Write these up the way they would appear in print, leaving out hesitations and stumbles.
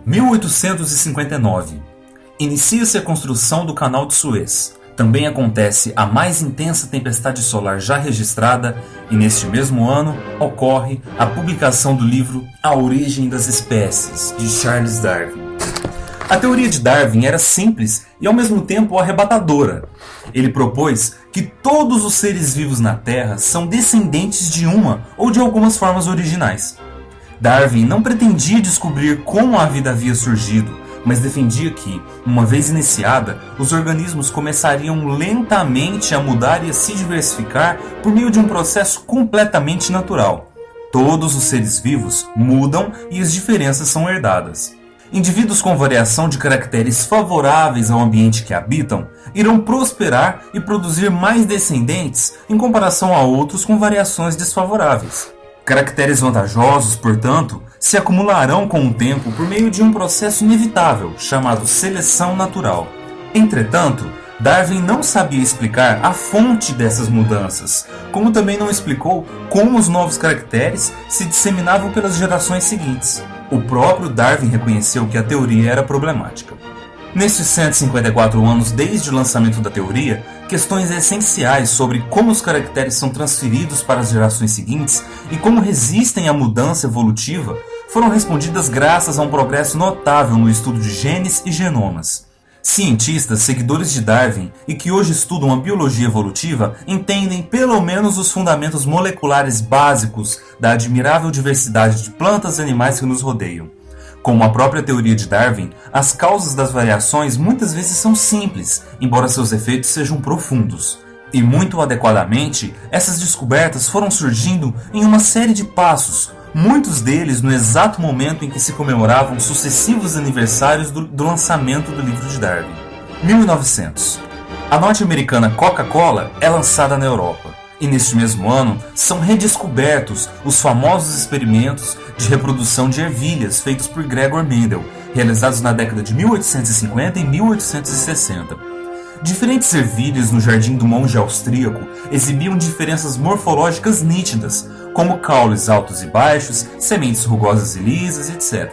1859. Inicia-se a construção do Canal de Suez. Também acontece a mais intensa tempestade solar já registrada e neste mesmo ano ocorre a publicação do livro A Origem das Espécies, de Charles Darwin. A teoria de Darwin era simples e ao mesmo tempo arrebatadora. Ele propôs que todos os seres vivos na Terra são descendentes de uma ou de algumas formas originais. Darwin não pretendia descobrir como a vida havia surgido, mas defendia que, uma vez iniciada, os organismos começariam lentamente a mudar e a se diversificar por meio de um processo completamente natural. Todos os seres vivos mudam e as diferenças são herdadas. Indivíduos com variação de caracteres favoráveis ao ambiente que habitam irão prosperar e produzir mais descendentes em comparação a outros com variações desfavoráveis. Caracteres vantajosos, portanto, se acumularão com o tempo por meio de um processo inevitável, chamado seleção natural. Entretanto, Darwin não sabia explicar a fonte dessas mudanças, como também não explicou como os novos caracteres se disseminavam pelas gerações seguintes. O próprio Darwin reconheceu que a teoria era problemática. Nesses 154 anos desde o lançamento da teoria, questões essenciais sobre como os caracteres são transferidos para as gerações seguintes e como resistem à mudança evolutiva foram respondidas graças a um progresso notável no estudo de genes e genomas. Cientistas seguidores de Darwin e que hoje estudam a biologia evolutiva entendem pelo menos os fundamentos moleculares básicos da admirável diversidade de plantas e animais que nos rodeiam. Como a própria teoria de Darwin, as causas das variações muitas vezes são simples, embora seus efeitos sejam profundos. E muito adequadamente, essas descobertas foram surgindo em uma série de passos, muitos deles no exato momento em que se comemoravam sucessivos aniversários do lançamento do livro de Darwin. 1900. A norte-americana Coca-Cola é lançada na Europa. E neste mesmo ano, são redescobertos os famosos experimentos de reprodução de ervilhas feitos por Gregor Mendel, realizados na década de 1850 e 1860. Diferentes ervilhas no jardim do monge austríaco exibiam diferenças morfológicas nítidas, como caules altos e baixos, sementes rugosas e lisas, etc.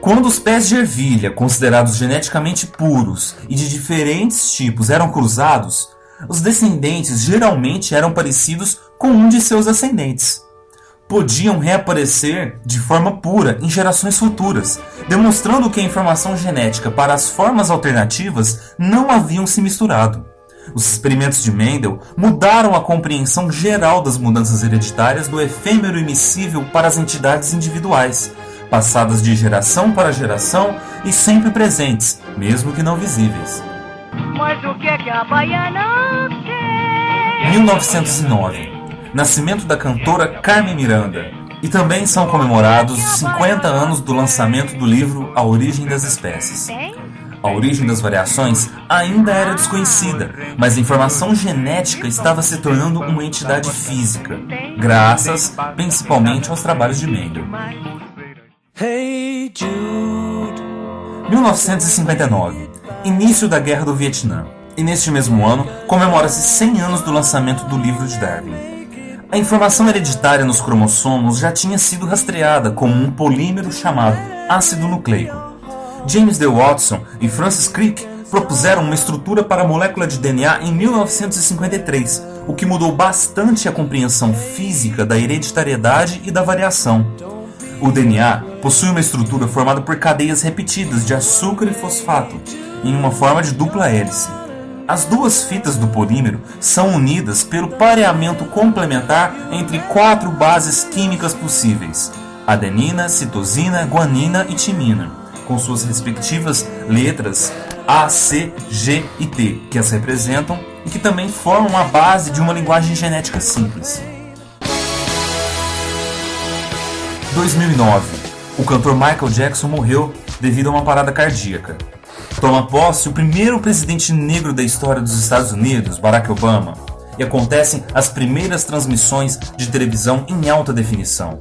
Quando os pés de ervilha, considerados geneticamente puros e de diferentes tipos, eram cruzados, os descendentes geralmente eram parecidos com um de seus ascendentes. Podiam reaparecer de forma pura em gerações futuras, demonstrando que a informação genética para as formas alternativas não haviam se misturado. Os experimentos de Mendel mudaram a compreensão geral das mudanças hereditárias do efêmero imissível para as entidades individuais, passadas de geração para geração e sempre presentes, mesmo que não visíveis. Mas o que a baiana quer? 1909. Nascimento da cantora Carmen Miranda. E também são comemorados os 50 anos do lançamento do livro A Origem das Espécies. A origem das variações ainda era desconhecida, mas a informação genética estava se tornando uma entidade física, graças principalmente aos trabalhos de Mendel. 1959. Início da Guerra do Vietnã. E neste mesmo ano, comemora-se 100 anos do lançamento do livro de Darwin. A informação hereditária nos cromossomos já tinha sido rastreada como um polímero chamado ácido nucleico. James D. Watson e Francis Crick propuseram uma estrutura para a molécula de DNA em 1953, o que mudou bastante a compreensão física da hereditariedade e da variação. O DNA possui uma estrutura formada por cadeias repetidas de açúcar e fosfato, em uma forma de dupla hélice. As duas fitas do polímero são unidas pelo pareamento complementar entre 4 bases químicas possíveis: adenina, citosina, guanina e timina, com suas respectivas letras A, C, G e T, que as representam e que também formam a base de uma linguagem genética simples. 2009. O cantor Michael Jackson morreu devido a uma parada cardíaca. Toma posse o primeiro presidente negro da história dos Estados Unidos, Barack Obama, e acontecem as primeiras transmissões de televisão em alta definição.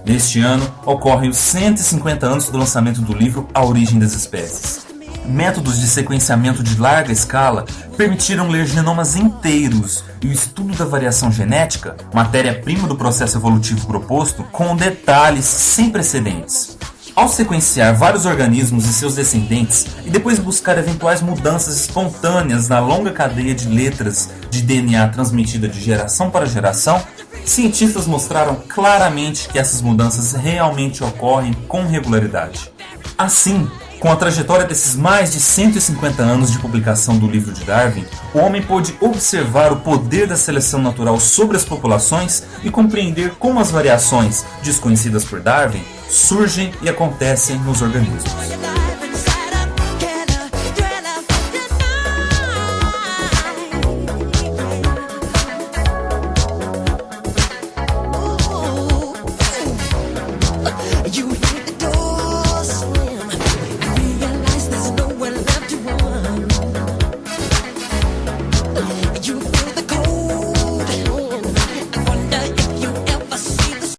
Neste ano, ocorrem os 150 anos do lançamento do livro A Origem das Espécies. Métodos de sequenciamento de larga escala permitiram ler genomas inteiros e o estudo da variação genética, matéria-prima do processo evolutivo proposto, com detalhes sem precedentes. Ao sequenciar vários organismos e seus descendentes e depois buscar eventuais mudanças espontâneas na longa cadeia de letras de DNA transmitida de geração para geração, cientistas mostraram claramente que essas mudanças realmente ocorrem com regularidade. Assim, com a trajetória desses mais de 150 anos de publicação do livro de Darwin, o homem pôde observar o poder da seleção natural sobre as populações e compreender como as variações, desconhecidas por Darwin, surgem e acontecem nos organismos.